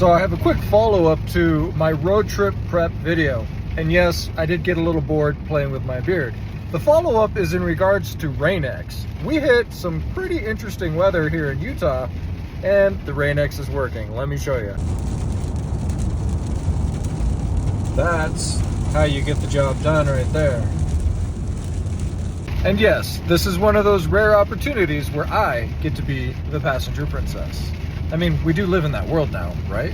So I have a quick follow-up to my road trip prep video. And yes, I did get a little bored playing with my beard. The follow-up is in regards to Rain-X. We hit some pretty interesting weather here in Utah, and the Rain-X is working. Let me show you. That's how you get the job done right there. And yes, this is one of those rare opportunities where I get to be the passenger princess. I mean, we do live in that world now, right?